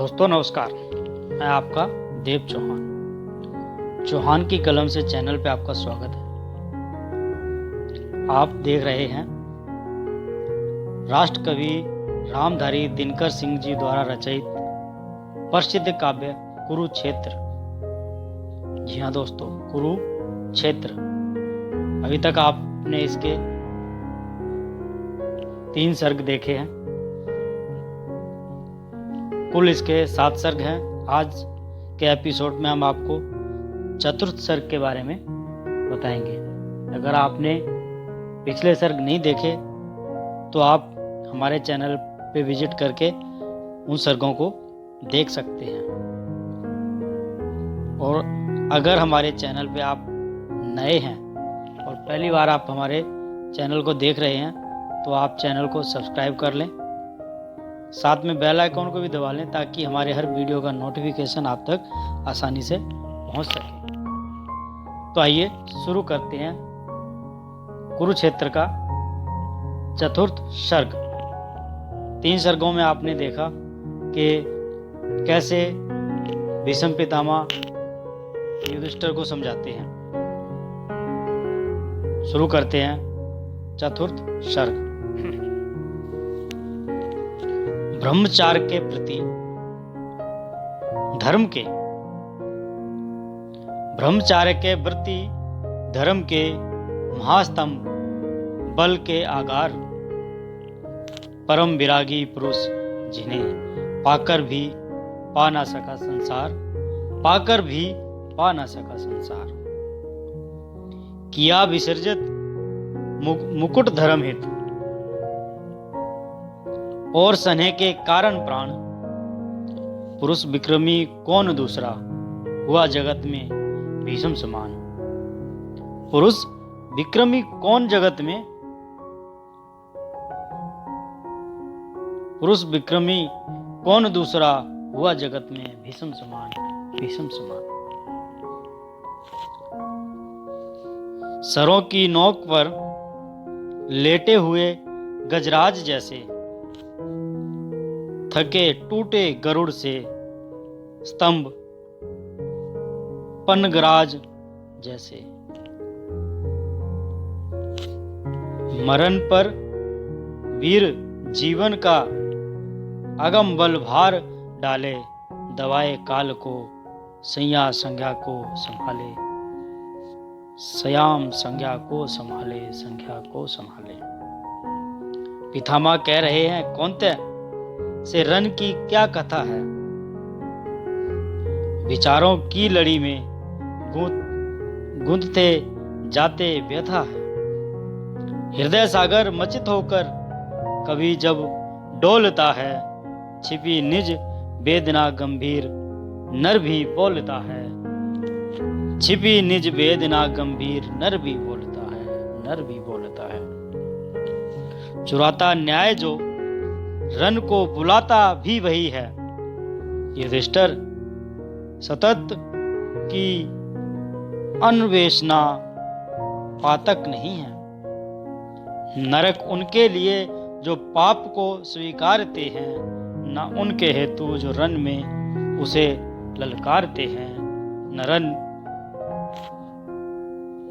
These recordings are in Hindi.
दोस्तों नमस्कार, मैं आपका देव चौहान की कलम से चैनल पे आपका स्वागत है। आप देख रहे हैं राष्ट्र कवि रामधारी दिनकर सिंह जी द्वारा रचित प्रसिद्ध काव्य कुरुक्षेत्र। जी हाँ दोस्तों, कुरुक्षेत्र। अभी तक आपने इसके 3 सर्ग देखे हैं। कुल इसके 7 सर्ग हैं। आज के एपिसोड में हम आपको चतुर्थ सर्ग के बारे में बताएंगे। अगर आपने पिछले सर्ग नहीं देखे तो आप हमारे चैनल पे विजिट करके उन सर्गों को देख सकते हैं। और अगर हमारे चैनल पे आप नए हैं और पहली बार आप हमारे चैनल को देख रहे हैं तो आप चैनल को सब्सक्राइब कर लें, साथ में बेल आइकॉन को भी दबा लें ताकि हमारे हर वीडियो का नोटिफिकेशन आप तक आसानी से पहुंच सके। तो आइए शुरू करते हैं कुरुक्षेत्र का चतुर्थ सर्ग। 3 सर्गों में आपने देखा कि कैसे भीष्म पितामह युधिष्ठिर को समझाते हैं। शुरू करते हैं चतुर्थ सर्ग। ब्रह्मचार्य के प्रति धर्म के ब्रह्मचार्य के प्रति धर्म के महास्तंभ, बल के आगार, परम विरागी पुरुष जिन्हें पाकर भी पा ना सका संसार, किया विसर्जित मुकुट धर्म हेतु और सन्हे के कारण प्राण, पुरुष विक्रमी कौन दूसरा, हुआ जगत में भीष्म समान। पुरुष विक्रमी कौन जगत में, पुरुष विक्रमी कौन दूसरा, हुआ जगत में भीष्म समान। सरों की नोक पर लेटे हुए गजराज जैसे, थके टूटे गरुड़ से स्तंभ पन्नगराज जैसे, मरण पर वीर जीवन का अगम बल भार डाले, दवाए काल को सैया संज्ञा को संभाले, सयाम संज्ञा को संभाले। पितामह कह रहे हैं, कौन्ते से रन की क्या कथा है, विचारों की लड़ी में गूंथते जाते व्यथा है। हृदय सागर मचित होकर कभी जब डोलता है, छिपी निज वेदना गंभीर नर भी बोलता है, छिपी निज वेदना गंभीर नर भी बोलता है। चुराता न्याय जो रन को बुलाता भी वही है, युधिष्ठिर सतत की अन्वेषणा पातक नहीं है। नरक उनके लिए जो पाप को स्वीकारते हैं, न उनके हेतु जो रन में उसे ललकारते हैं, न रन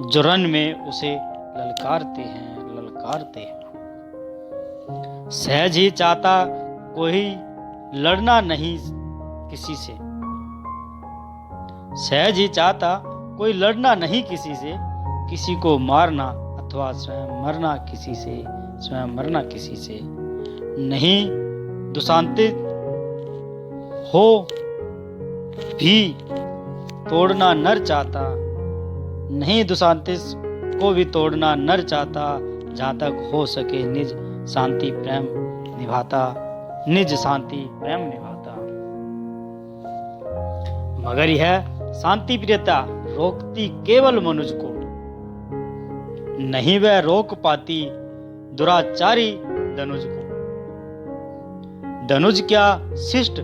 जो रन में उसे ललकारते हैं। सहज ही चाहता कोई लड़ना नहीं किसी से, सहज ही चाहता कोई लड़ना नहीं किसी से, किसी को मारना अथवा स्वयं मरना किसी से, नहीं दुशांतित हो भी तोड़ना नर चाहता, नहीं दुशांतित को भी तोड़ना नर चाहता, जहां तक हो सके निज शांति प्रेम निभाता। मगर यह शांति प्रियता रोकती केवल मनुज को, नहीं वह रोक पाती दुराचारी दनुज को। दनुज क्या शिष्ट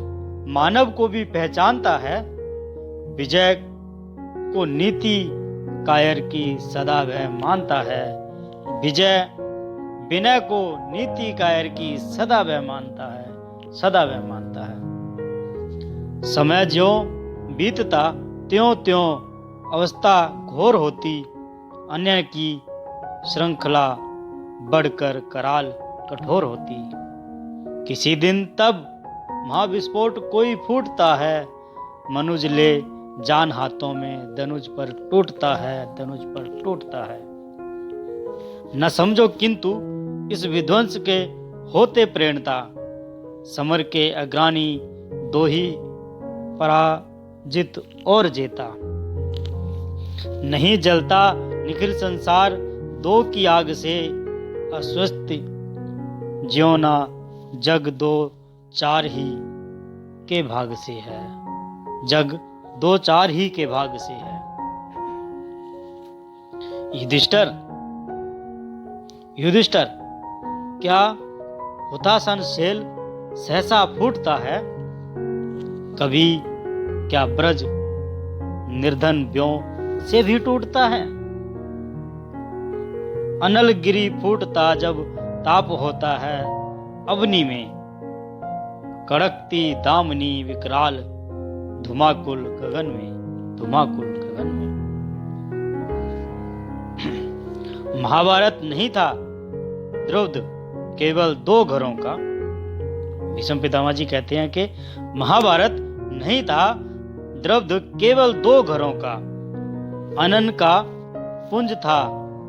मानव को भी पहचानता है, विजय को नीति कायर की सदा वह मानता है, विनय को नीति कायर की सदा वह मानता है। समय ज्यों बीतता त्यों त्यों अवस्था घोर होती, अन्य की श्रृंखला बढ़कर कराल कठोर होती। किसी दिन तब महाविस्फोट कोई फूटता है, मनुज ले जान हाथों में, धनुज पर टूटता है, धनुज पर टूटता है। न समझो किंतु इस विध्वंस के होते प्रेरणता, समर के अग्रानी दो ही पराजित और जेता। नहीं जलता निखिल संसार दो की आग से, अस्वस्थ ज्यों ना जग दो चार ही के भाग से है, जग दो चार ही के भाग से है। युधिष्ठिर क्या हुतासन शेल सहसा फूटता है, कभी क्या ब्रज निर्धन व्यों से भी टूटता है। अनल गिरी फूटता जब ताप होता है, अवनी में कड़कती दामनी विकराल, धुमाकुल गगन में, धुमाकुल गगन में। महाभारत नहीं था द्रौपद केवल दो घरों का। भीष्म पितामह जी कहते हैं कि महाभारत नहीं था द्रौपद केवल दो घरों का, अनन का पुंज था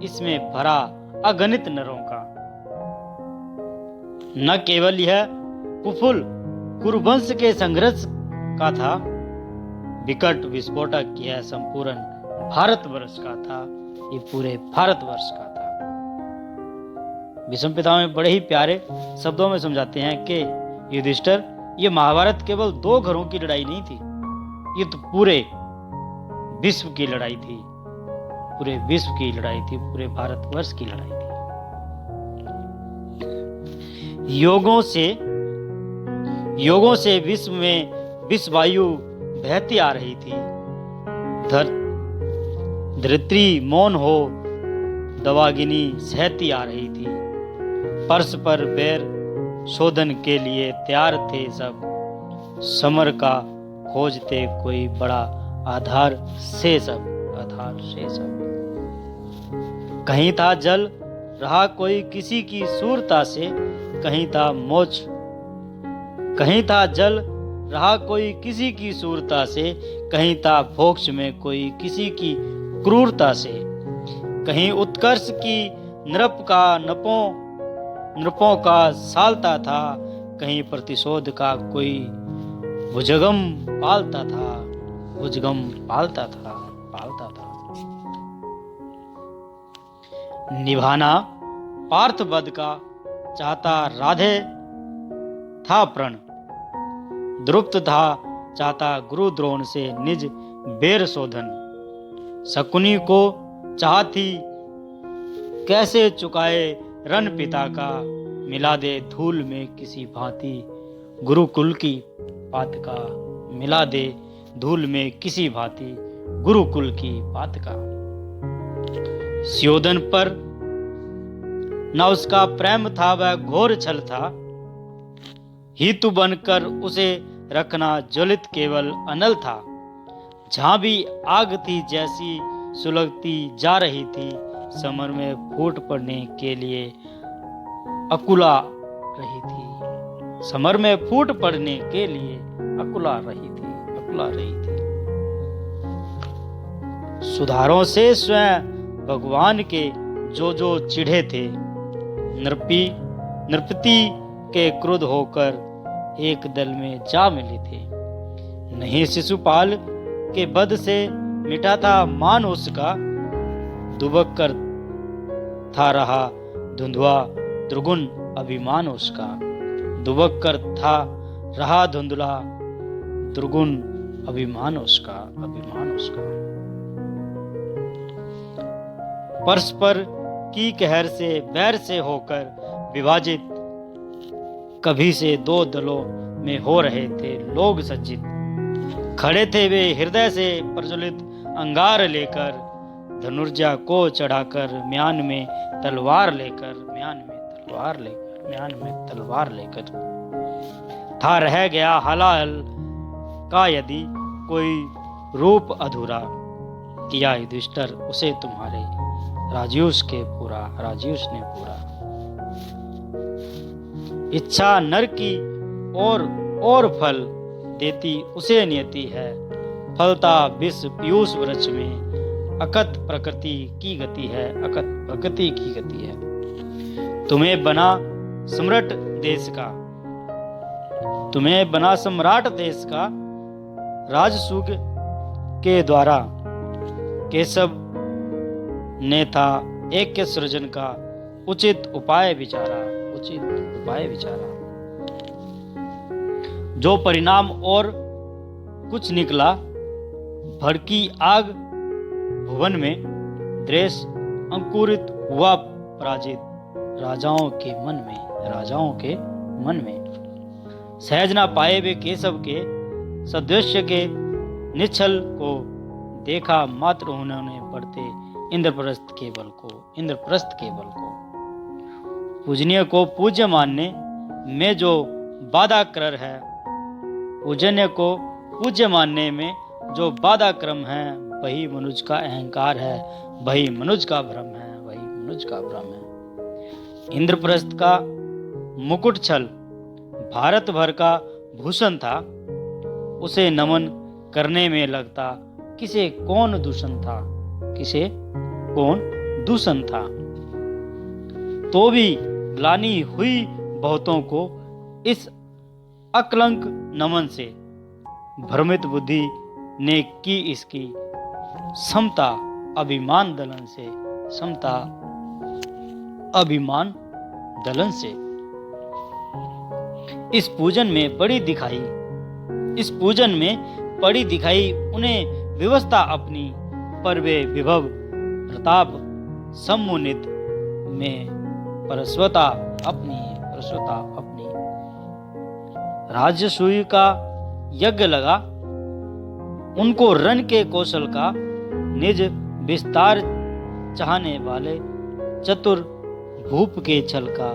इसमें भरा अगणित नरों का। न केवल यह कुफुल कुरुवंश के संघर्ष का था, विकट विस्फोटक यह संपूर्ण भारतवर्ष का था, ये पूरे भारतवर्ष का था। भीष्म पितामह बड़े ही प्यारे शब्दों में समझाते हैं कि युधिष्ठिर, ये महाभारत केवल दो घरों की लड़ाई नहीं थी, ये तो पूरे विश्व की लड़ाई थी, पूरे विश्व की लड़ाई थी, पूरे भारतवर्ष की लड़ाई थी। योगों से विश्व में विश्व वायु बहती आ रही थी। धरित्री मौन हो दवागिनी सहती आ रही थी। परस्पर बैर शोधन के लिए तैयार थे सब, समर का खोजते कोई बड़ा आधार से सब, आधार से सब। कहीं था जल रहा कोई किसी की सूरता से, कहीं था मोक्ष, कहीं था जल रहा कोई किसी की सूरता से, कहीं था भोक्ष में कोई किसी की क्रूरता से। कहीं उत्कर्ष की नृप का नृपों का सालता था, कहीं प्रतिशोध का कोई भुजगम पालता था, भुजगम पालता था। निभाना पार्थवध का चाहता राधे था प्रण, द्रुप्त था चाहता गुरु द्रोण से निज बेर शोधन। शकुनी को चाहती कैसे चुकाए रण पिता का, मिला दे धूल में किसी भांति गुरुकुल की बात का, मिला दे धूल में किसी भांति गुरुकुल की बात का। स्योदन पर न उसका प्रेम था वह घोर छल था, हितु बनकर उसे रखना ज्वलित केवल अनल था। जहां भी आग थी जैसी सुलगती जा रही थी, समर में फूट पड़ने के लिए अकुला रही थी, समर में फूट पड़ने के लिए अकुला रही थी, अकुला रही थी। सुधारों से स्वयं भगवान के जो चिढ़े थे, नृपति के क्रुद्ध होकर एक दल में जा मिले थे। नहीं शिशुपाल के बद से मिटा था मान उसका, दुबक कर था रहा धुंधुआ द्रुगुन अभिमान उसका, दुबक कर था रहा धुंधला द्रुगुन अभिमान उसका, अभिमान उसका। परस्पर की कहर से बैर से होकर विभाजित, कभी से दो दलों में हो रहे थे लोग सज्जित। खड़े थे वे हृदय से प्रज्वलित अंगार लेकर, धनुर्जा को चढ़ाकर म्यान में तलवार लेकर, म्यान में तलवार लेकर, म्यान में तलवार लेकर। था रह गया हलाहल का यदि कोई रूप अधूरा, किया युधिष्ठिर उसे तुम्हारे राजयूष ने पूरा। इच्छा नर की और फल देती उसे नियति है, फलता विष पीयूष वृक्ष में, अकत प्रकृति की गति है। तुम्हें बना सम्राट देश का राजसूग के द्वारा केशव ने था एक के सृजन का उचित उपाय विचारा। जो परिणाम और कुछ निकला, भड़की आग भुवन में, द्वेष अंकुरित हुआ पराजित राजाओं के मन में। सहज ना पाए वे केशव के सदृश्य के निश्चल को, देखा मात्र उन्होंने बढ़ते इंद्रप्रस्थ के बल को। पूजनीय को पूज्य मानने में जो बाधा कर है, पूजनीय को पूज्य मानने में जो बाधा क्रम है, वही मनुज का अहंकार है, वही मनुज का भ्रम है। इंद्रप्रस्थ का मुकुट छल भारत भर का भूषण था, उसे नमन करने में लगता किसे कौन दूषण था। तो भी ग्लानि हुई बहुतों को इस अकलंक नमन से, भ्रमित बुद्धि ने की इसकी समता अभिमान दलन से। इस पूजन में पड़ी दिखाई उन्हें व्यवस्था अपनी, पर वे विभव प्रताप सम्मुनित में परस्वता अपनी। राजसूय का यज्ञ लगा उनको, रन के कौशल का निज विस्तार चाहने वाले, चतुर भूप के छल का।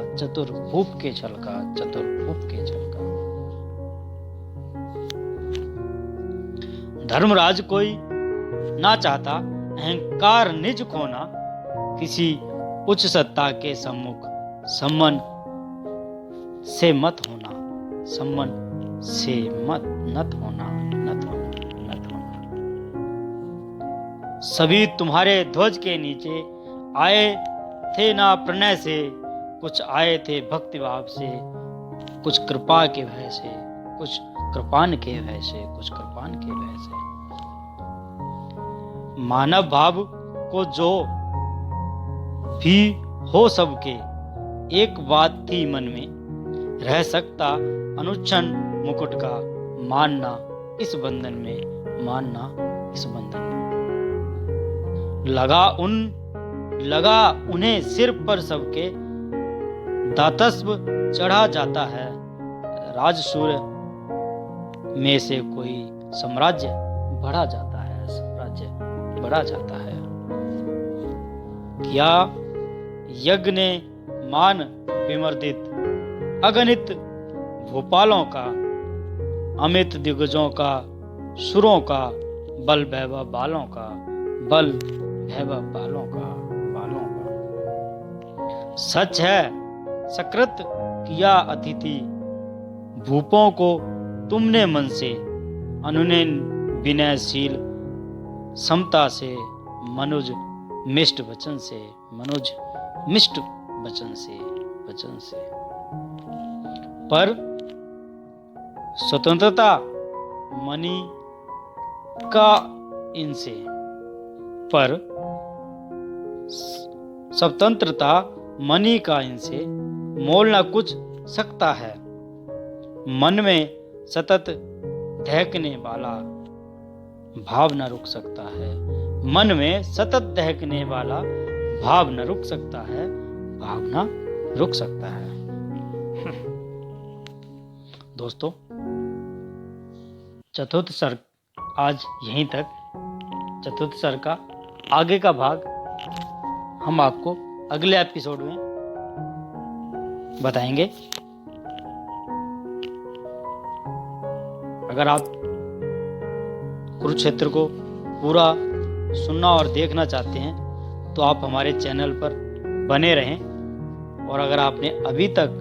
धर्मराज कोई ना चाहता अहंकार निज खोना, किसी उच्च सत्ता के सम्मुख सम्मन से मत होना। सभी तुम्हारे ध्वज के नीचे आए थे ना प्रणय से, कुछ आए थे भक्ति भाव से, कुछ कृपा के भय से, कुछ कृपान के भय से। मानव भाव को जो भी हो सबके, एक बात थी मन में, रह सकता अनुच्छन मुकुट का, मानना इस बंधन में। लगा उन्हें सिर पर सबके, दातस्व चढ़ा जाता है, राजसूय में से कोई साम्राज्य बढ़ा जाता है। क्या यज्ञ ने मान विमर्दित अगणित भोपालों का, अमित दिग्गजों का, सुरों का, बल वैभव बालों का। सच है सकृत किया अतिथि भूपों को तुमने मन से, अनुनय विनयशील समता से, मनुज मिष्ट वचन से। पर स्वतंत्रता मणि का इनसे, मोल न कुछ सकता है। मन में सतत दहकने वाला भाव न रुक सकता है। दोस्तों, चतुर्थ सर्ग आज यहीं तक। चतुर्थ सर्ग का आगे का भाग हम आपको अगले एपिसोड में बताएंगे। अगर आप कुरुक्षेत्र को पूरा सुनना और देखना चाहते हैं तो आप हमारे चैनल पर बने रहें। और अगर आपने अभी तक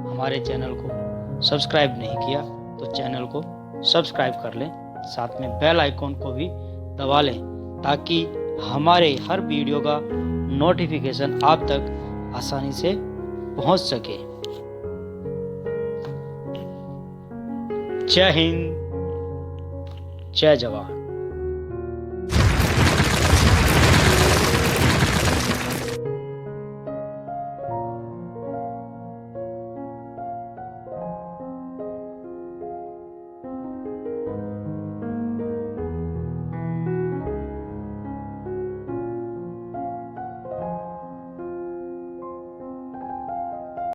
हमारे चैनल को सब्सक्राइब नहीं किया तो चैनल को सब्सक्राइब कर लें, साथ में बेल आइकॉन को भी दबा लें ताकि हमारे हर वीडियो का नोटिफिकेशन आप तक आसानी से पहुंच सके। जय हिंद, जय जवान।